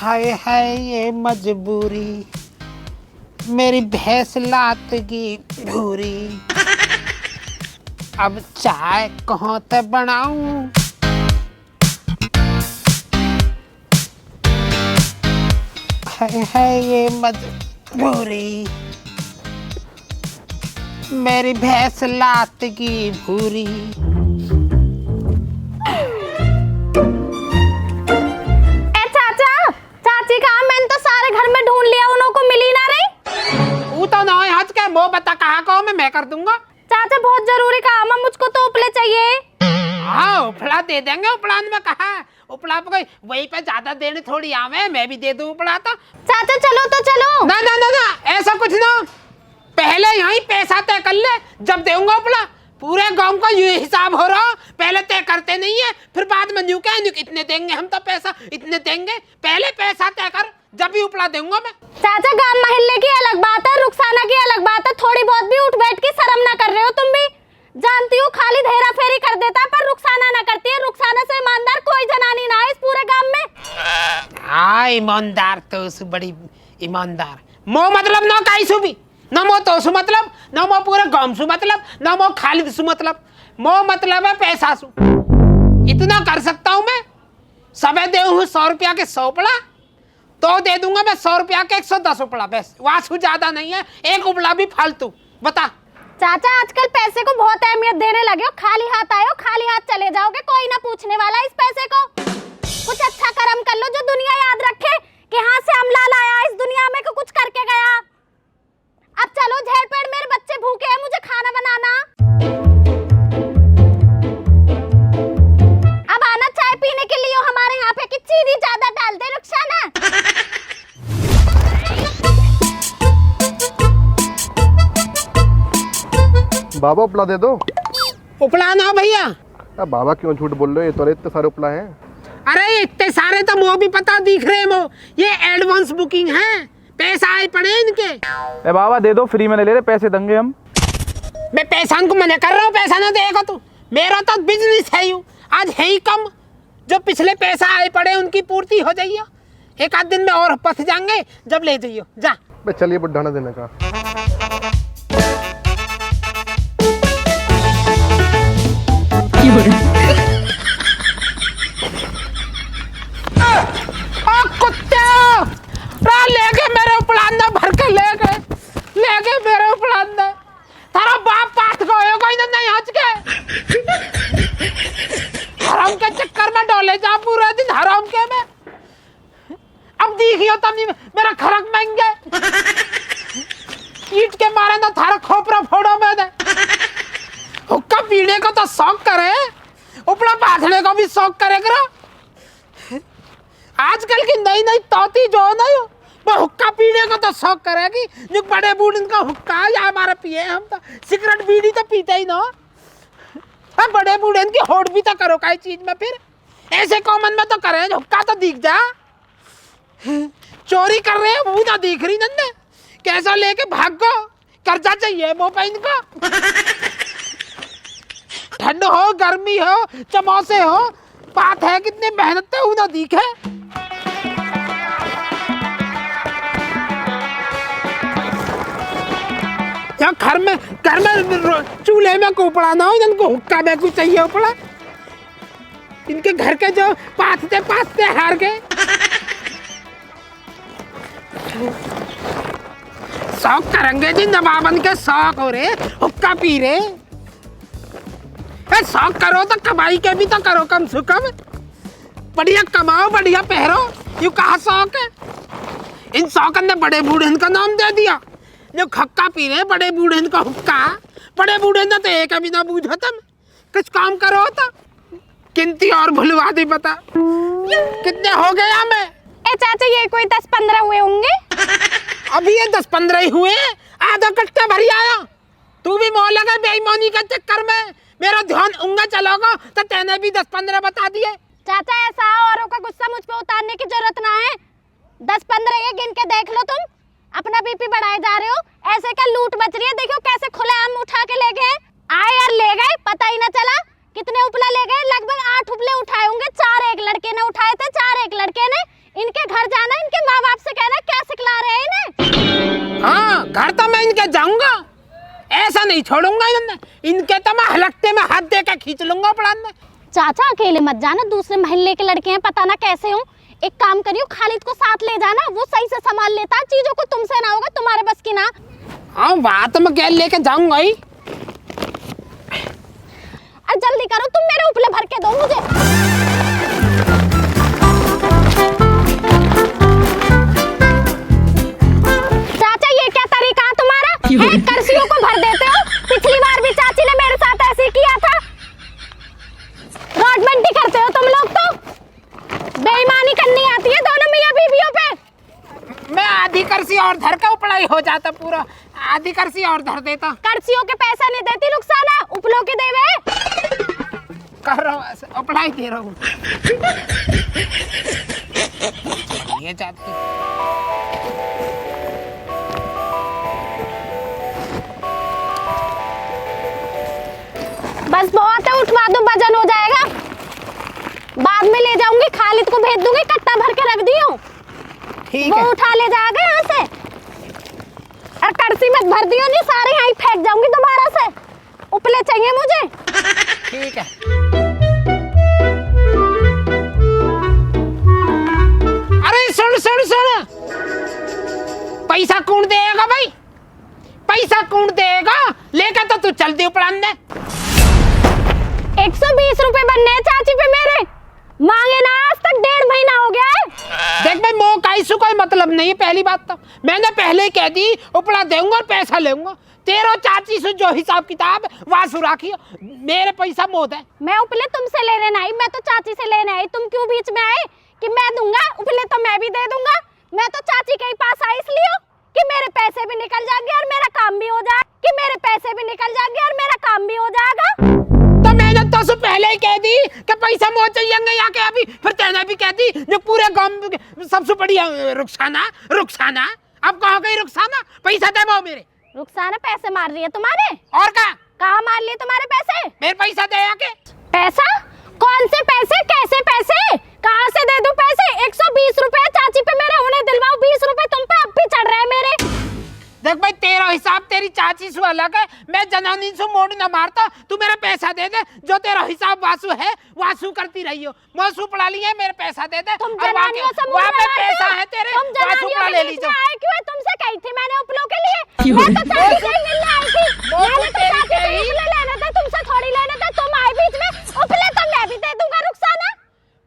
हाय हाय ये मजबूरी, मेरी भैंस लात की भूरी, अब चाय कहाँ से बनाऊं? हाय हाय ये मजबूरी, मेरी भैंस लात की भूरी। चाची कहाँ? मैंने तो सारे घर में ढूंढ लिया, उन्हों को मिली ना रही। वो तो ना हज के वो बता कहाँ को मैं कर दूंगा। चाचा बहुत जरूरी काम है, मुझको तो उपले चाहिए। हाँ उपला दे देंगे, उपलान में कहा उपला पे कोई वही पे ज्यादा देने थोड़ी आवे, मैं भी दे दूं उपला तो। चाचा चलो तो चलो। ना ना ना ना ऐसा कुछ ना, पहले यही पैसा तय कर ले, जब देऊंगा उपला। पूरे गांव का ये हिसाब हो रहा, पहले तय करते नहीं है, फिर बाद में न्यू क्या इतने देंगे हम तो पैसा इतने देंगे, पहले पैसा तय कर, जब भी उपला दूंगा मैं। चाचा गांव महल्ले की अलग बात है, रुखसाना की अलग बात है, थोड़ी बहुत भी उठ बैठ के शर्म ना कर रहे हो तुम भी। जानती हूँ खाली धेरा फेरी कर देता है, पर रुखसाना ना करती है। रुखसाना से ईमानदार कोई जनानी ना है इस पूरे गांव में। हाँ ईमानदार तो उस बड़ी ईमानदार, मो मतलब ना काई सु भी ना, मो तो सु मतलब ना, मो पूरे गांव सु मतलब ना, मो खालिद सु मतलब, मो मतलब है पैसा सु। इतना कर सकता हूँ मैं, सबे दे 100 रुपया के 100 उपला, तो दे दूंगा मैं 100 रुपया के 110 उपला, बस वासु ज्यादा नहीं है, एक उपला भी फालतू। बता चाचा आजकल पैसे को बहुत अहमियत देने लगे हो, खाली हाथ आए हो खाली हाथ चले जाओगे, कोई ना पूछने वाला इस पैसे को। कुछ अच्छा कर्म कर लो जो दुनिया याद रखे कि हाँ से अमला लाया इस दुनिया में, कुछ करके गया। अब चलो झेड़ पेड़, मेरे बच्चे भूखे हैं, मुझे खाना बनाना। अब आना चाय पीने के लिए हमारे यहाँ पे, कि चीनी ज्यादा डाल दे रुखसाना। बाबा उपला दे दो। उपला ना भैया। अब बाबा क्यों झूठ बोल रहे हो, ये तो इतने सारे उपला हैं। अरे इतने सारे तो मो भी पता दिख रहे, मो ये एडवांस बुकिंग है, पैसा आए पड़े इनके। ए बाबा दे दो, फ्री में ले ले रहे, पैसे देंगे हम। मैं पैसा को मना कर रहा हूँ, पैसा ना देगा तू, मेरा तो बिजनेस है यूं, आज है ही कम, जो पिछले पैसा आए पड़े उनकी पूर्ति हो जाइए, एक आध दिन में और फंस जाएंगे, जब ले जाइए जा। चलिए बुढ़ाना देने का। लेके मेरे उपलांदा भर के लेके मेरे उपलांदा, थारा बाप पात गयो कोई नहीं हज के, हराम के चक्कर में डोले जा पूरा दिन हराम के में। अब देखियो तब नहीं मेरा खरक महंगे ईट के मारे ना थारा खोपरा फोड़ो में दे। हुक्का पीने को तो शौक करे, उपला बांधने को भी शौक करे करो। आजकल की नई नई तौती जो नहीं हो, वो हुक्का पीने को तो शौक करेगी, जो बड़े बूढ़े का हुक्का या हमारे पिए, हम तो सिगरेट बीड़ी तो पीते ही ना। अब बड़े बूढ़े की होड़ भी तो करो कई चीज में, फिर ऐसे कॉमन में तो करे, हुक्का तो दिख जा। चोरी कर रहे हैं वो ना दिख रही नन्ने, कैसा लेके भागो, कर्जा चाहिए वो पे इनको। ठंड हो गर्मी हो चमौसे हो, बात है कितनी मेहनत है ना दिखे। या घर में चूल्हे में कोपड़ा ना हो, इनको हुक्का में कुछ चाहिए उपड़ा, इनके घर के जो पाथते हार गए। शौक करेंगे जी, नवाबन के शौक हो रहे, हुक्का पी रहे। शौक करो तो कमाई के भी तो करो कम से कम, बढ़िया कमाओ बढ़िया पहरो, यू कहा शौक है। इन शौकन ने बड़े बूढ़े का नाम दे दिया, जो खक्का पी रहे बड़े बूढ़े का हुक्का, बड़े बूढ़े ने तो एक अभी ना बूझो, तुम कुछ काम करो तो किंती और भुलवा दी। बता कितने हो गए हमें? ए चाचा ये कोई 10-15 हुए होंगे। अभी ये 10-15 ही हुए, आधा कट्टा भरी आया। तू भी मोह लगा बेईमानी के चक्कर में, मेरा ध्यान उंगा चलोगा तो तेने भी 10-15 बता दिए। चाचा ऐसा औरों का गुस्सा मुझ पे उतारने की जरूरत ना है, 10-15 ये गिन के देख लो, तुम अपना बीपी बढ़ाए जा रहे हो। ऐसे क्या लूट मच रही है, देखो कैसे खुलेआम उठा के ले गए। आए और ले गए, पता ही ना चला कितने उपला ले गए। लगभग 8 उपले उठाए होंगे, 4 एक लड़के ने उठाए थे, 4 एक लड़के ने। इनके घर जाना, इनके माँ बाप से कहना क्या सिखला रहे हैं इन्हें। हाँ, घर तो मैं इनके जाऊंगा, ऐसा नहीं छोड़ूंगा इनके तो मैं हलकते में हाथ दे के खींच लूंगा पढ़ान में। चाचा अकेले मत जाना, दूसरे मोहल्ले के लड़के हैं, पता ना कैसे हो। एक काम करियो, खालिद को साथ ले जाना, वो सही से संभाल लेता है चीजों को, तुमसे ना होगा, तुम्हारे बस की ना। हाँ, बात मैं क्या लेके जाऊंगा ही। अरे जल्दी करो, तुम मेरे उपले भर के दो मुझे। चाचा ये क्या तरीका है तुम्हारा? है कर्सियों को भर देते हो। पिछली बार भी चाची ने मेरे साथ ऐसे किया था। रॉडमेंटी करते हो तुम लोग, तो बेईमानी करनी आती है दोनों मियां बीवियों पे। मैं आधी करसी और धर का उपलाई हो जाता पूरा, आधी करसी और धर देता। कर्सियों के पैसा नहीं देती रुखसाना, उपलों के देवे। कर रहा हूँ ऐसे, उपलाई दे रहा हूँ। ये चाहती बस बहुत है, उठवा दो, वजन हो जाएगा। बाद में ले जाऊंगी, खालिद को भेज दूंगी, कट्टा भर के रख दियो, ठीक वो है। उठा ले जाएगा यहाँ से। और कर्सी मत भर दियो, नहीं सारे यहाँ फेंक जाऊंगी दोबारा से। उपले चाहिए मुझे। ठीक है। अरे सुन सुन सुन, पैसा कौन देगा भाई? पैसा कौन देगा? लेकर तो तू चल दे उपड़ान दे। 120 रुपए बनने हैं चाची पे मेरे, मांगे ना आज तक 1.5 महीना हो गया है। देख भाई, मो काइसु कोई मतलब नहीं है। पहली बात तो मैंने पहले ही कह दी, उपड़ा दूंगा और पैसा लूंगा। तेरो चाची से जो हिसाब किताब वासु राखियो, मेरे पैसा मोद है। मैं उपले तुमसे लेने नहीं, मैं तो चाची से लेने आई। तुम क्यों बीच में आए कि मैं दूंगा उपले? तो मैं भी दे दूंगा। मैं तो चाची के ही पास आई इसलिए कि मेरे पैसे भी निकल जाएंगे और मेरा काम भी हो जाएगा, कि मेरे पैसे भी निकल जाएंगे और मेरा काम भी हो जाएगा। तो मैंने तो से पहले ही कह दी कि पैसा मोह चाहिए यहाँ के। अभी फिर तेने भी कह दी जो पूरे गांव में सबसे बड़ी रुखसाना रुखसाना। अब कहाँ गई रुखसाना? पैसा दे वो मेरे। रुखसाना पैसे मार रही है तुम्हारे? और क्या? कहाँ मार लिए तुम्हारे पैसे? मेरे पैसा दे आके। पैसा? कौन से पैसे? कैसे पैसे? कहाँ से दे दूं पैसे? 120 रुपए चाची पे मेरे उन्हें दिलवाओ, 20 रुपए तुम पे अब भी चढ़ रहे हैं मेरे। देख भाई, तेरा हिसाब तेरी चाची से अलग है। मैं जनानी से मोड़ न मारता, तू मेरा पैसा दे दे। जो तेरा हिसाब वासु है वासु करती रही हो। मौसू पड़ा लिया, मेरे पैसा दे दे। तुम जनानियों से मुंह पे लड़ाते पैसा हो। है तेरे, तुम वासु पड़ा ले लीजिए। आए क्यों है? तुमसे कही थी मैंने उपलों के लिए। मैं तो चाची से ही मिलने आई थी। मैंने तो चाची से उपले लेने थे, तुमसे थोड़ी लेने थे। तुम आए बीच में। उपले तो मैं भी दे दूंगा रुखसाना।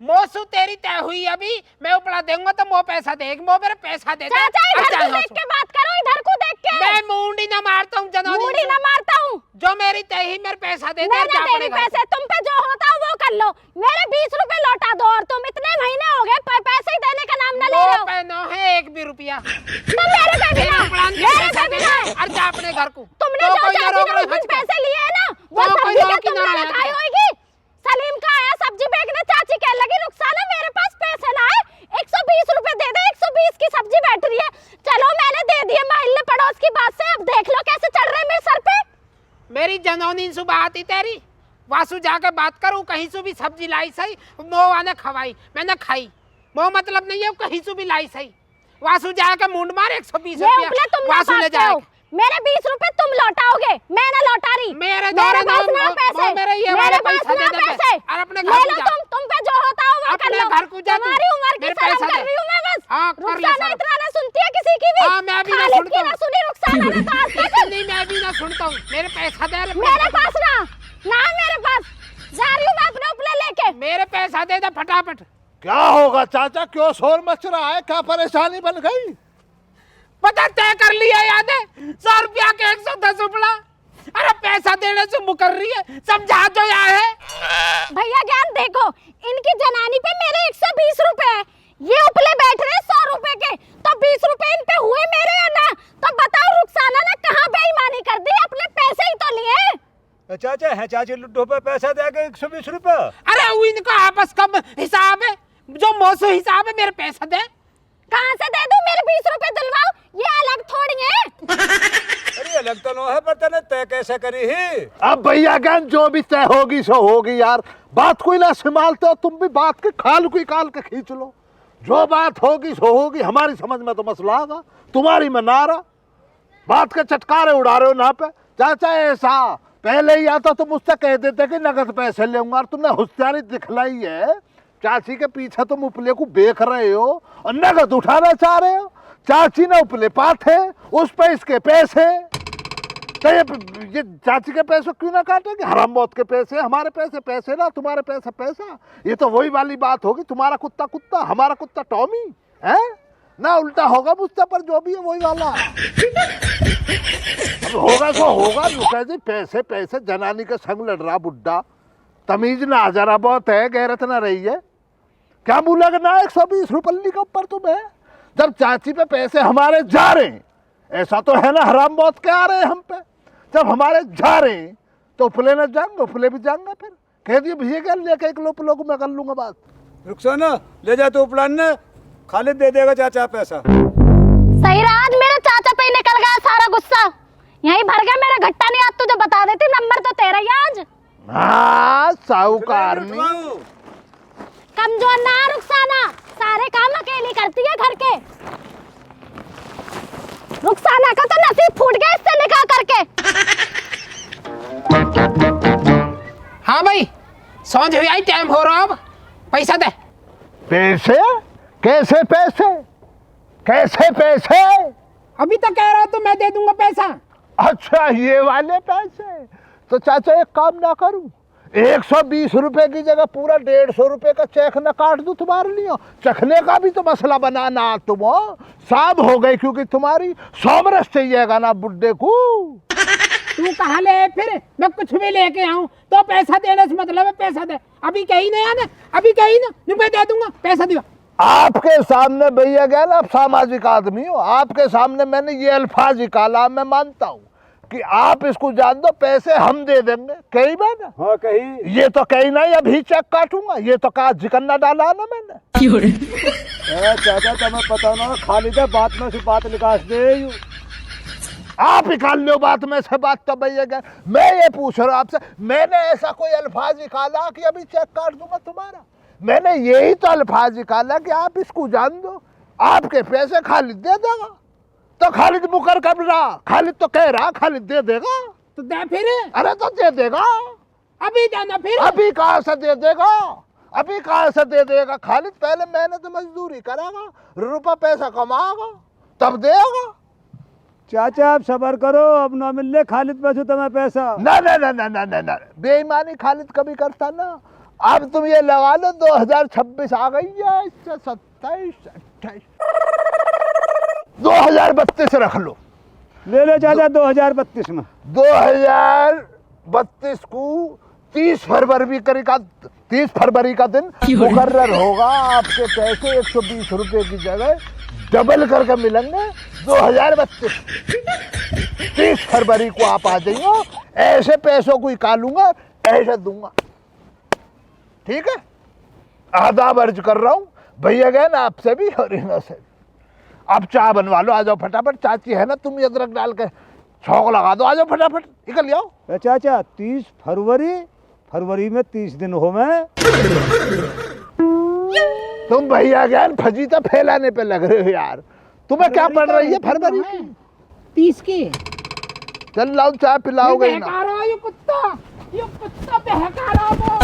मोसू तेरी तय हुई। अभी मैं उपड़ा दूंगा तो मो पैसा देगी। मो मेरे पैसा दे दे। चाचा इधर को देख के बात करो, इधर को देख के। मैं मुंडी न मारता हूँ जनानी। मुंडी न मारता हूँ। जो मेरी तय ही मेरे पैसा दे दे। मैंने देने पैसे, तुम पे जो होता है वो कर लो। मेरे 20 रुपए लौटा दो। और तुम इतने महीने हो गए पैसे ही देने का नाम न ले रहे हो। पे न है एक भी रुपया। तो मेरे पे भी ना, मेरे पे भी ना। अरे जा अपने घर को। तुमने जो चाची ने उस दिन पैसे लिए है ना, वो सब्जी का तुमने खाई होगी। सलीम का आया सब्जी बेचने, चाची कहने लगी रुखसाना मेरे पास पैसे ना है, 120 रुपए दे दे। 120 की सब्जी बैठ रही है। चलो मैंने दे दिए मोहल्ले पड़ोस की बात से। अब देख लो कैसे चढ़ रहे मेरे सर पे। मेरी जनौनी सुबह आती तेरी वासु जाकर बात करूं। कहीं से भी सब्जी लाई सही, मोह ने खवाई, मैंने खाई। मोह मतलब नहीं है, कहीं से भी लाई सही। वासु जाकर मुंड मार 120 रुपया वासु ले जाएगा। मेरे 20 रुपए तुम लौटाओगे, मैं ना लौटा रही। मेरे पास ना पैसे, मेरे पास ना पैसे। और अपने ले लो तुम पे जो होता है वो कर लो। घर को जा। तुम्हारी उम्र की शर्म कर रही हूँ मैं बस। हाँ, कर ले रुखसाना इतना ना सुनती है किसी की भी। हाँ, मैं भी ना खालिद सुनता की ना सुनी रुखसाना ने तो आज तक। नहीं, मैं भी ना सुनता हूँ। मेरे पैसा दे। मेरे पास ना मेरे पास। जा रही हूँ मैं अपने उपले लेके। मेरे पैसा दे दे फटाफट। क्या होगा चाचा, क्यों शोर मच रहा है? क्या परेशानी बन गई? पता तय कर लिया याद है? 100 रुपया के 110 उपड़ा। अरे पैसा देने से मुकर रही है, समझा तो या है। भैया ज्ञान देखो, इनकी जनानी पे मेरे 120 रुपए है। ये उपले बैठ रहे 100 रुपए के, तो 20 रुपए इन पे हुए मेरे या ना? तो बताओ रुखसाना ने कहाँ बेईमानी कर दी? अपने पैसे ही तो लिए। चाचा है, चाची लुड्डो पे पैसा देगा 120 रुपए। अरे वो इनका आपस का हिसाब है, जो मौसू हिसाब है। मेरे पैसा दे। कहाँ से दे दूं? मेरे 20 रुपए दिलवाओ, ये अलग थोड़ी है। अरे अलग तो नो है, पर तने तय कैसे करी ही? अब भैया ज्ञान जो भी तय होगी सो होगी यार। बात कोई ना संभालते हो तुम भी, बात के खाल कोई काल के खींच लो। जो बात होगी सो होगी, हमारी समझ में तो मसला आगा, तुम्हारी में ना रहा। बात के चटकारे उड़ा रहे हो ना पे। चाचा ऐसा पहले ही आता तो मुझसे कह देते कि नगद पैसे लेऊंगा, और तुमने होशियारी दिखलाई है। चाची के पीछे तुम उपले को बेच रहे हो और नगद उठाना चाह रहे हो। चाची ने उपले पाथे, उस पे इसके पैसे, तो ये चाची के पैसे क्यों ना काटेंगे? हराम मौत के पैसे, हमारे पैसे पैसे ना, तुम्हारे पैसे पैसा। ये तो वही वाली बात होगी, तुम्हारा कुत्ता कुत्ता, हमारा कुत्ता टॉमी है ना, उल्टा होगा मुझसे, पर जो भी है वही वाला। अब होगा तो होगा, रुका जी, पैसे पैसे, जनानी के संग लड़ रहा बुड्ढा, तमीज ना जरा बहुत है, गैरत ना रही है। क्या बोला कि ना 120 रुपये के ऊपर तुम्हें, जब चाची पे पैसे हमारे जा रहे हैं, ऐसा तो है ना, हराम मौत के आ रहे हैं हम पे, जब हमारे जा रहे हैं तो उपले न जाएंगे, उपले भी जाएंगे। फिर कह दिए भैया क्या लेके एक लोग को मैं कर लूंगा बात। रुखसाना ले जा तो उपलान ने, खालिद दे देगा चाचा पैसा। सही रहा, आज मेरे चाचा पे ही निकल गया सारा गुस्सा, यहीं भर गया मेरा घट्टा। नहीं आज तुझे बता देती, नंबर तो तेरा ही आज। हाँ साहूकार नहीं, कमजोर ना रुखसाना, सारे काम अकेली करती है घर के। रुखसाना का तो नसीब फूट गया इससे निकाह करके। हाँ भाई, समझ हुई आई, टाइम हो रहा, अब पैसा दे। पैसे कैसे पैसे कैसे पैसे? अभी तो कह रहा हूँ तो मैं दे दूंगा पैसा। अच्छा ये वाले पैसे, तो चाचा एक काम ना करूं, 120 रुपए की जगह पूरा 150 रुपए का चेक न काट दूं तुम्हारे लिए? चखने का भी तो मसला बनाना तुम हो, साब हो गई क्योंकि तुम्हारी सोमरस चाहिएगा ना बुड्ढे को। तू कहाँ ले, फिर मैं कुछ भी लेके आऊँ तो पैसा देने से मतलब है, पैसा दे। अभी कहीं नहीं आना, अभी कहीं ना, मैं दे दूंगा, पैसा दिया। आपके सामने भैया गया ना, आप सामाजिक आदमी हो, आपके सामने मैंने ये अल्फाज निकाला, मैं मानता हूँ कि आप इसको जान दो, पैसे हम दे देंगे। कही बात ना? हाँ कही। ये तो कही नहीं, अभी चेक काटूंगा, ये तो कहा जिकन्ना डाला ना मैंने। चाचा तुम्हें पता ना, खालिद बात में से बात निकास दे। आप निकाल लो बात में से बात, तो भैया गया। मैं ये पूछ रहा हूँ आपसे, मैंने ऐसा कोई अल्फाज निकाला कि अभी चेक काट दूंगा तुम्हारा? मैंने यही तो अल्फाज निकाला कि आप इसको जान दो, आपके पैसे खालिद दे देगा। तो खालिद मुकर कर रहा, खालिद तो कह रहा खालिद दे देगा, तो दे फिर। अरे तो दे देगा, अभी देना फिर। अभी कहाँ से दे देगा, अभी कहाँ से दे देगा खालिद? पहले मेहनत मजदूरी करेगा, रुपया पैसा कमाएगा, तब देगा। चाचा आप सबर करो, अब ना मिल खालिद पैसे तुम्हें पैसा। ना ना ना ना ना ना ना, बेईमानी खालिद कभी करता ना। अब तुम ये लगा लो 2026 आ गई है, इससे 27 28 2032 रख लो। ले लो चाचा 2032 में। 2032 को 30 फरवरी का दिन मुकर्रर होगा, आपके पैसे 120 रुपए की जगह डबल करके मिलेंगे। 2032 30 फरवरी को आप आ जाइए, ऐसे पैसों को निकालूंगा, ऐसे दूंगा, ठीक है? आदाब अर्ज कर रहा हूँ भैया गए ना, आपसे भी और इन्हों से भी। अब चाय बनवा लो, आ जाओ फटाफट। चाची है ना, तुम अदरक डाल के छौंक लगा दो, आ जाओ फटाफट, निकल जाओ। चाचा 30 फरवरी में 30 दिन हो मैं। तुम भैया ज्ञान फजीता फैलाने पे लग रहे हो यार, तुम्हें क्या पड़ रही है फरवरी की? 30 की। चल लाओ चाय पिलाओगे ना। बहका रहा, ये कुत्ता बहका रहा वो।